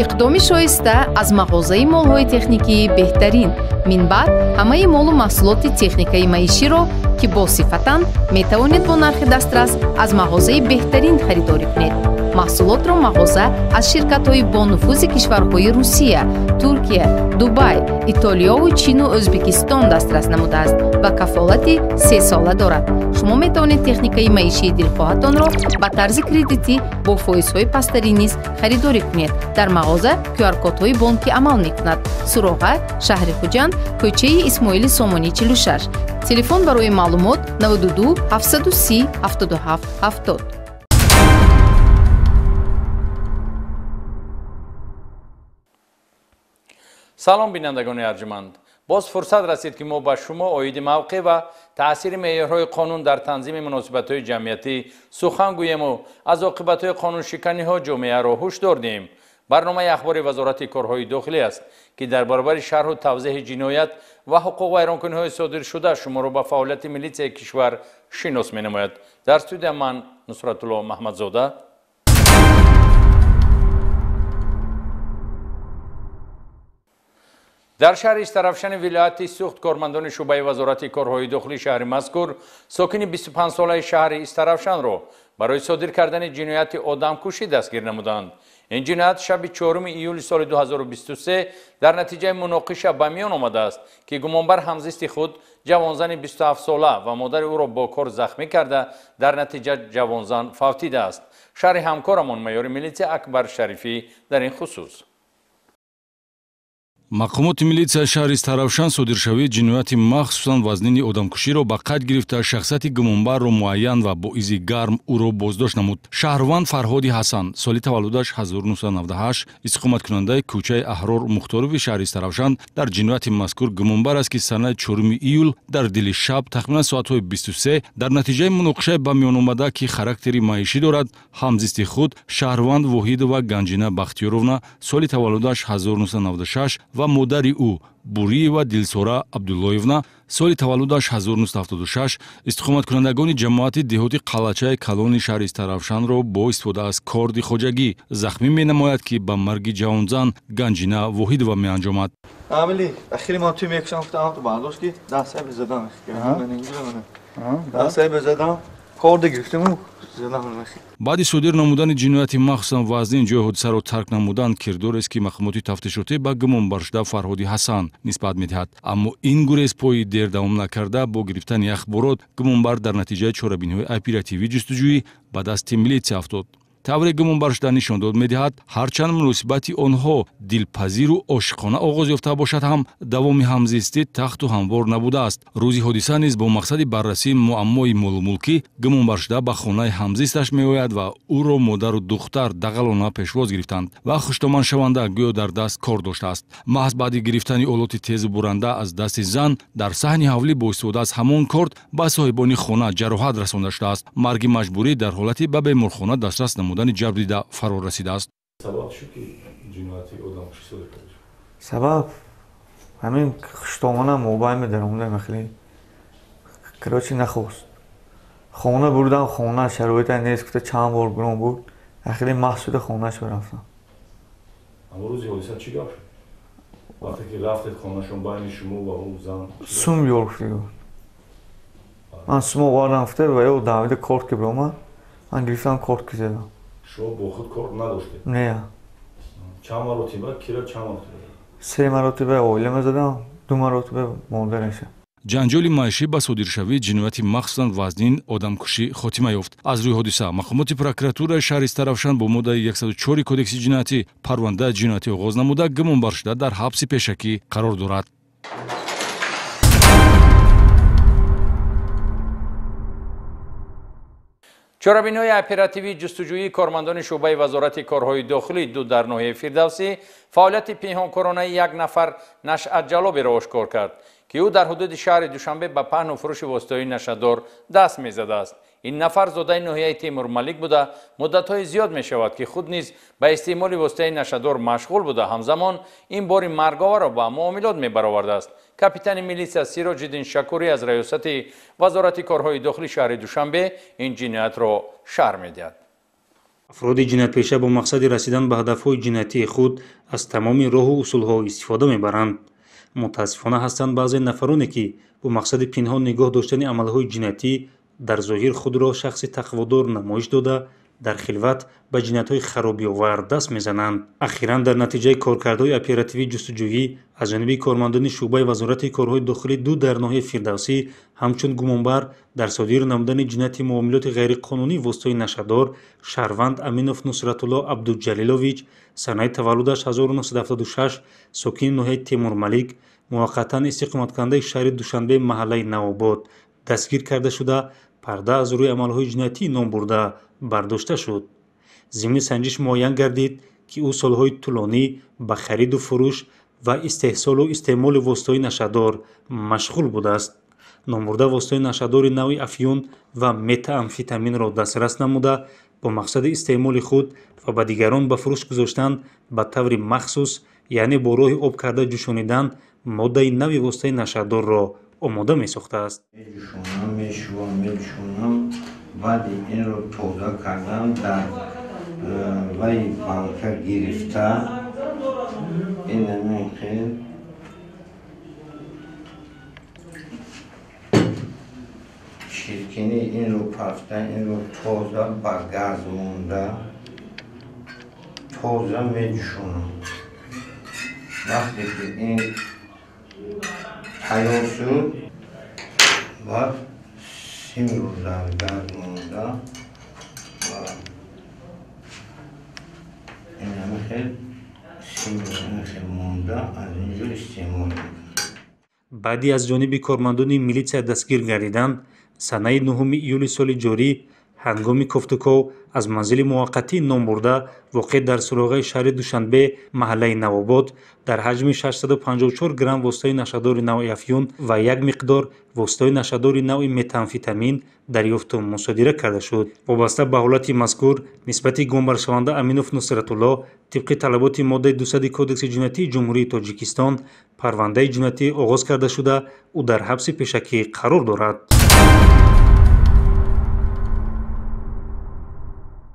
иқдоми шоиста аз мағозаи молҳои техникии беҳтарин минбаъд ҳамаи молу маҳсулоти техникаи маиширо ки босифатанд метавонед бо нархи дастрас аз мағозаи беҳтарин харидорӣ кунед. маҳсулотро мағоза аз ширкатҳои бонуфузи кишварҳои Русия, Туркия, Дубай, Итолиёву Чину Ӯзбекистон дастрас намудааст ва кафолати 3 сола дорад. шумо метавонед техникаи маишии дилхоҳатонро ба тарзи кредитӣ бо фоизҳои пастарӣ низ харидорӣ кунед. дар мағоза QR-кодҳои бонкӣ амал мекунад. Суроға, шаҳри Хуҷанд, кӯчаи Исмоили Сомонӣ 46. Телефон барои маълумот 92 730 77 70. салом бинандагони арҷуманд. боз фурсат расид ки мо ба шумо оиди мавқеъ ва таъсири меъёрҳои қонун дар танзими муносибатҳои ҷамъиятӣ сухан гӯему аз оқибатҳои қонуншиканиҳо ҷомеаро ҳушдор диҳем. барномаи ахбори вазорати корҳои дохилӣ аст ки дар баробари шарҳу тавзеҳи ҷиноят ва ҳуқуқ вайронкуниҳои содиршуда шуморо ба фаъолияти милитсияи кишвар шинос менамояд. дар студия ман Нусратулло Маҳмадзода. дар шаҳри Истарафшани вилояти Суғд кормандони шӯъбаи вазорати корҳои дохилии шаҳри мазкур сокини 25 солаи шаҳри Истарафшанро барои содир кардани ҷинояти одамкушӣ дастгир намуданд. ин ҷиноят шаби 4 июли соли 2023 дар натиҷаи муноқиша ба миён омадааст ки гумонбар ҳамзисти худ ҷавонзани 27 сола ва модари ӯро бо кор захмӣ карда дар натиҷа ҷавонзан фавтидааст. шаҳри ҳамкорамон майёри милитсия Акбар Шарифӣ дар ин хусус. мақомоти милитсияи шаҳри Истарафшан содиршавии ҷинояти махсусан вазнини одамкуширо ба қайд гирифта шахсияти гумонбарро муайян ва бо изи гарм ӯро боздошт намуд. Шаҳрванд Фарҳоди Ҳасан соли таваллудаш 1998 иstiqomatkунандаи кӯчаи Аҳрор Мухторови шаҳри Истарафшан дар ҷинояти мазкур гумонбар аст ки санаи 4 июл дар дили шаб тахминан соатҳои 23 дар натиҷаи муноқишае ба миёномада ки характери маишӣ дорад ҳамзисти худ Шаҳрванд Воҳидова Ганҷина Бахтиёровна соли таваллудаш 1996 ва модари ӯ Буриева Дилсора Абдуллоевна соли таваллудаш 1976 истиқоматкунандагони ҷамоати деҳоти қалачаи калони шаҳри Истарафшанро бо истифода аз корди хоҷагӣ захмӣ менамояд ки ба марги ҷавонзан Ганҷина Воҳидова меанҷомад. عملی اخیری ما توی یک شانفته هم تو برداشت که دسته بزدم دسته بزدم کارد گرفتم баъди содир намудани ҷинояти махсусан вазнин ҷои ҳодисаро тарк намудан кирдорест ки мақомоти тафтишотӣ ба гумонбаршуда Фарҳоди Ҳасан нисбат медиҳад. аммо ин гурез пои дер давом накарда бо гирифтани ахборот гумонбар дар натиҷаи чорабиниҳои оперативии ҷустуҷӯӣ ба дасти милитсия афтод. тавре гумонбаршуда нишон дод медиҳад ҳарчанд муносибати онҳо дилпазиру ошиқона оғоз ёфта бошад ҳам давоми ҳамзистӣ тахту ҳамвор набудааст. рӯзи ҳодиса низ бо мақсади баррасии муаммои молумулкӣ гумонбаршуда ба хонаи ҳамзисташ меояд ва ӯро модару духтар дағалона пешвоз гирифтанд ва хуштоманшаванда гӯё дар даст кор доштааст. маҳз баъди гирифтани олоти тезу буранда аз дасти зан дар саҳни ҳавлӣ бо истифода аз ҳамон корд ба соҳибони хона ҷароҳат расонда шудааст. марги маҷбурӣ дар ҳолати ба беморхона дастрас намудани ҷабр дида фарор расидааст. سبب همین خشتامانم موبایل می‌دارم خیلی کراچی نخواست خانه بردم خانه شرایط نیست که چند بار گرم بود خیلی محصول خانه‌اش رفتم. اما روزی حادثه چی گفت؟ وقتی که رفتید خانه‌شون بین شما و اون زن سوم یورفتی من سوم وارفته و یه داوید کارت که برام من گرفتم کارت که زدم. شما با خود کارت نداشتید؟ نه. چند مرتبه کیرا چند مرتبه؟ 3 مرتبه اویلم زدم 2 مرتبه مادرشه. ҷанҷоли маишӣ ба содиршавии ҷинояти махсусан вазнин одамкушӣ хотима ёфт. аз рӯи ҳодиса мақомоти прокуратураи шаҳри Истарафшан бо моддаи 104 кодекси ҷиноятӣ парвандаи ҷиноятӣ оғоз намуда гумонбаршуда дар ҳабси пешакӣ қарор дорад. чорабиниҳои оперативии ҷустуҷӯии кормандони шӯъбаи вазорати корҳои дохилӣ ду дар ноҳияи Фирдавсӣ фаъолияти пинҳонкоронаи як нафар нашъатҷалоберо ошкор кард ки ӯ дар ҳудуди шаҳри Душанбе ба паҳну фурӯши воситаҳои нашадор даст мезадааст. ин нафар зодаи ноҳияи Теймур Малик буда муддатҳои зиёд мешавад ки худ низ ба истеъмоли воситаи нашадор машғул буда ҳамзамон ин бори марговарро ба муомилот мебаровардааст. капитани милитсия Сироҷиддин Шакурӣ аз раёсати вазорати корҳои дохилии шаҳри Душанбе ин ҷиноятро шарҳ медиҳад. افراد جنایت‌پیشه با مقصد رسیدن به هدف‌های جنایتی خود از تمام راه و اصول‌ها استفاده می‌برند. متاسفانه هستند بعضی نفرانی که با مقصد پنهان نگاه داشتن عمل‌های جنایتی در ظاهر خود را شخص تقوادار نمایش داده در خلوت به جنایت‌های خرابی‌آور دست می‌زنند. اخیراً در نتیجه کارکردهای اپراتیوی جستجویی از جانب کارمندان شعبه وزارت کارهای داخلی دو در ناحیه فردوسی همچون گمانبر در صادر نمودن جنایت معاملات غیرقانونی وسطای نشادار شهروند امینوف نصرتالله عبدالجلیلوویچ سنه تولدش 1976 ساکن ناحیه تیمورملیک موقتا استقامت کننده شهر دوشنبه محله نوآباد دستگیر کرده شده پرده از روی عملهای جنایتی نام برده برداشته شد. ضمن سنجش معین گردید که او سالهای طولانی به خرید و فروش و استحصال و استعمال وسطای نشادار مشغول بوده است. نامبرده وسطای نشادار نوع افیون و متامفتامین را دسترس نموده با مقصد استعمال خود و به دیگران به فروش گذاشتن به طور مخصوص یعنی با راه آب کرده جوشانیدن ماده نوع وسطای نشادار را آماده می ساخته است. میشونم بعد این رو توضیح کردم در وی بانکر گرفته این نمیخواد شیرکنی این رو پفته این رو توضیح با گاز مونده توضیح میشونم وقتی که این تیار شد بعد سیم رو در گاز مونده این نمیخواد سیم رو نمیخواد مونده از اینجور استعمال بعدی از جانب کارمندان میلیسیا دستگیر گردیدند سنه 9 ایول سال جاری هنگام کوفتکو از منزل موقتی نام برده واقع در سراغ شهر دوشنبه محله نوآباد در حجم 654 گرم وسطای نشادار نوع افیون و یک مقدار وسطای نشادار نوع متامفتامین دریافت و مصادره کرده شد. وابسته به حالت مذکور نسبت گمبرشونده امینوف نصرتالله طبق طلبات ماده 200 کودکس جنایتی جمهوری تاجیکستان پرونده جنایتی آغاز کرده شده او در حبس پیشکی قرار دارد.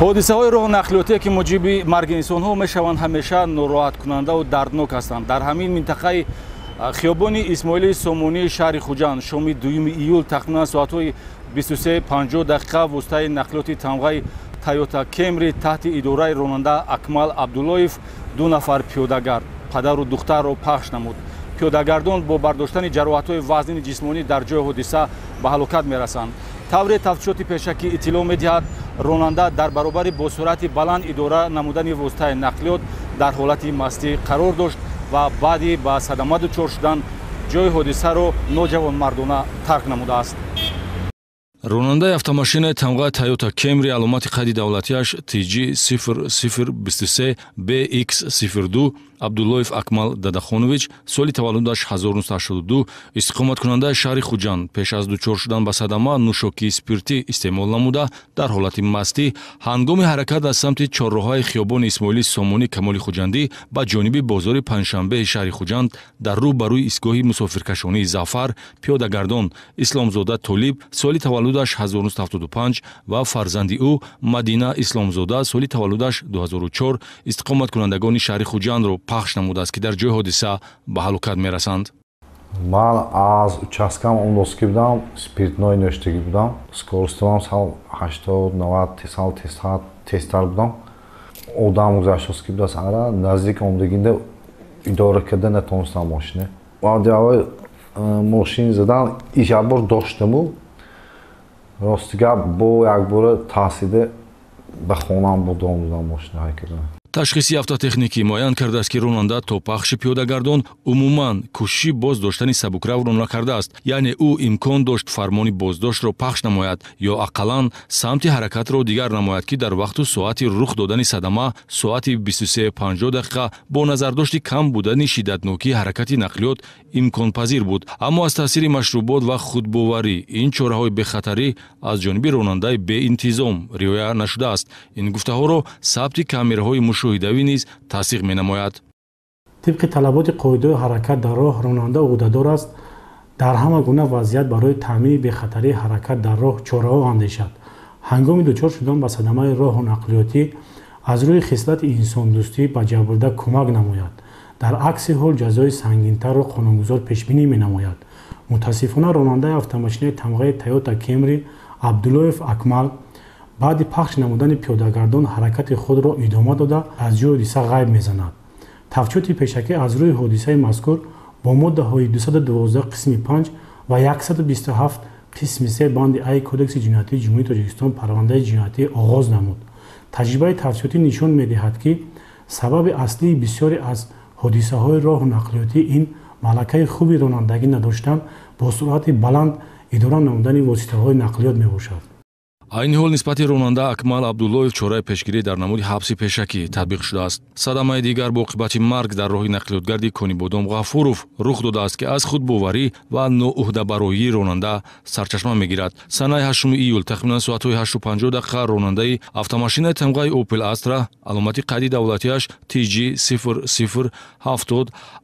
ҳодисаҳои роҳ нақлиётие ки муҷиби марги инсонҳо мешаванд ҳамеша нороҳаткунандаву дарднок ҳастанд. дар ҳамин минтақаи хиёбони исмоили сомонии шаҳри хуҷанд шоми 2 июл тахминан соатҳои 23:50 воситаи нақлиёти тамғаи Toyota Camry таҳти идораи ронанда Акмал Абдуллоев ду нафар пиёдагард падару духтарро пахш намуд. пиёдагардон бо бардоштани ҷароҳатҳои вазнини ҷисмонӣ дар ҷои ҳодиса ба ҳалокат мерасанд. тавре тафтишоти пешакӣ иттилоъ медиҳад ронанда дар баробари бо суръати баланд идора намудани воситаи нақлиёт дар ҳолати мастӣ қарор дошт ва баъди ба садама дучор шудан ҷои ҳодисаро ноҷавонмардона тарк намудааст. ронандаи автомошинаи тамғаи Toyota Camry аломати қайди давлатиаш TG 0023 BX02 Абдуллоев Акмал Дадахонович соли таваллудаш 1982 истиқоматкунандаи шаҳри Хуҷанд пеш аз дучор шудан ба садама нӯшокии спиртӣ истеъмол намуда дар ҳолати мастӣ ҳангоми ҳаракат аз самти чорроҳаи хиёбони Исмоили Сомонӣ Камоли Хуҷандӣ ба ҷониби бозори Панҷшанбеи шаҳри Хуҷанд дар рӯ ба рӯи истгоҳи мусофиркашонии Зафар пиёдагардон Исломзода Толиб соли таваллудаш 1975 ва фарзанди ӯ Мадина Исломзода соли таваллудаш 2004 истиқоматкунандагони шаҳри Хуҷандро пахш намудааст ки дар ҷои ҳодиса ба ҳалокат мерасанд. ман аз участкам ондозгӣ будам, спиртной нӯштагӣ будам. Скоростиам сал 80-90 сал тезтар будам. Одам гузаштоски буда сара наздик омдагинда идора карда натонистам мошина. Баъди мошин задан ишабор доштаму ростига бо якбора таҳсида ба хонам будам мошина ҳай кардам. ташхиси автотехникӣ муайян кардааст ки ронанда то пахши пиёдагардон умуман кӯшиши боз доштани сабукравро накардааст, яъне ӯ имкон дошт фармони боздоштро пахш намояд ё ақаллан самти ҳаракатро дигар намояд ки дар вақту соати рух додани садама соати 23:50 бо назардошти кам будани шиддатнокии ҳаракати нақлиёт имконпазир буд. аммо аз таъсири машрубот ва худбоварӣ ин чораҳои бехатарӣ аз ҷониби ронандаи беинтизом риоя нашудааст. ин гуфтаҳоро сабти камераҳои мушоҳидавӣ низ тасдиқ менамояд. طبق طلبات قاعده حرکت در راه راننده عهده‌دار است در همه گونه وضعیت برای تامین بخطری حرکت در راه چاره‌ها اندیشد. ҳангоми дучор шудан ба садамаи роҳу нақлиётӣ аз рӯи хислати инсондӯстӣ ба ҷабрда кӯмак намояд. дар акси ҳол ҷазои сангинтарро қонунгузор пешбинӣ менамояд. мутаассифона ронандаи автомошинаи тамғаи Toyota Camry Абдуллоев Акмал баъди пахш намудани пиёдагардон ҳаракати худро идома дода аз ҷои ҳодиса ғайб мезанад. тафтишоти пешакӣ аз рӯи ҳодисаи мазкур бо моддаҳои 212 қисми 5 ва 127 қисми 3 банди А кодекси ҷиноятии ҷумҳурии Тоҷикистон парвандаи ҷиноятӣ оғоз намуд. таҷрибаи тафтишотӣ нишон медиҳад, ки сабаби аслии бисёре аз ҳодисаҳои роҳу нақлиётӣ ин малакаи хуби ронандагӣ надоштан бо суръати баланд идора намудани воситаҳои нақлиёт мебошад. айни ҳол нисбати ронанда Акмал Абдуллоев чораи пешгирӣ дар намуди ҳабси пешакӣ татбиқ шудааст. садамаи дигар бо оқибати марг дар роҳи нақлиётгарди Конибодом Ғафуров рух додааст, ки аз худбоварӣ ва ноӯҳдабароии ронанда сарчашма мегирад. санаи 8 июл тахминан соатҳои 8:50 ронандаи автомошинаи тамғаи Opel Astra аломати қайди давлатиаш TG 0070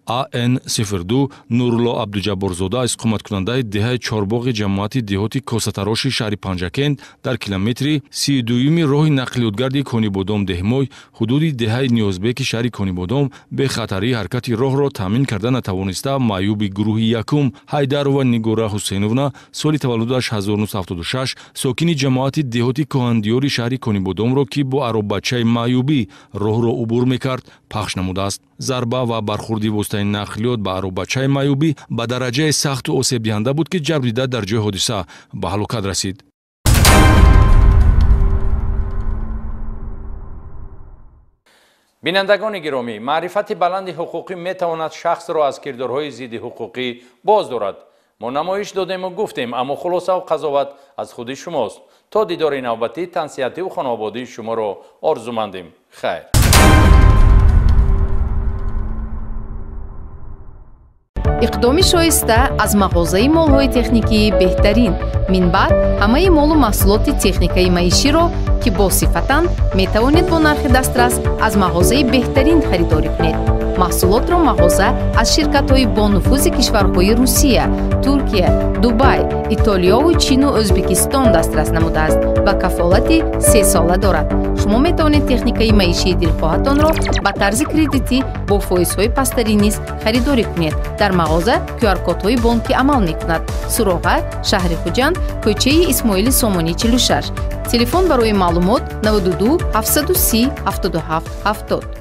AN02 Нурулло Абдуҷабборзода иstiqomatkунандаи деҳаи Чорбоғи ҷамоати деҳоти Косатароши шаҳри Панҷакент дар километри 32-юми роҳи нақлиётгарди Конибодом Деҳмой ҳудуди деҳаи Ниёзбеки шаҳри Конибодом бехатарии ҳаракати роҳро таъмин карда натавониста маъюби гурӯҳи якум Ҳайдарова Нигора Ҳусейновна соли таваллудаш 1976 сокини ҷамоати деҳоти Коҳандиёри шаҳри Конибодомро, ки бо ароббачаи маъюбӣ роҳро убур мекард, пахш намудааст. зарба ва бархурди воситаи нақлиёт ба ароббачаи маъюбӣ ба дараҷаи сахту осебдиҳанда буд, ки ҷабр дида дар ҷои ҳодиса ба ҳалокат расид. бинандагони гиромӣ, маърифати баланди ҳуқуқӣ метавонад шахсро аз кирдорҳои зидди ҳуқуқӣ боз дорад. мо намоиш додему гуфтем, аммо хулосаву қазоват аз худи шумост. то дидори навбатӣ, тансиҳативу хонавободии шуморо орзумандем. хайр. иқдоми шоиста аз мағозаи молҳои техникии беҳтарин. минбаъд ҳамаи молу маҳсулоти техникаи маиширо, ки босифатанд, метавонед бо нархи дастрас аз мағозаи беҳтарин харидорӣ кунед. маҳсулотро мағоза аз ширкатҳои бонуфузи кишварҳои Русия, Туркия, Дубай, Итолиёву Чину Ӯзбекистон дастрас намудааст ва кафолати 3 сола дорад. шумо метавонед техникаи маишии дилхоҳатонро ба тарзи кредитӣ бо фоизҳои пасттарӣ низ харидорӣ кунед. дар мағоза QR-кодҳои бонкӣ амал мекунад. Суроға, шаҳри Хуҷанд, кӯчаи Исмоили Сомонӣ 46. телефон барои маълумот 92 730 77 70.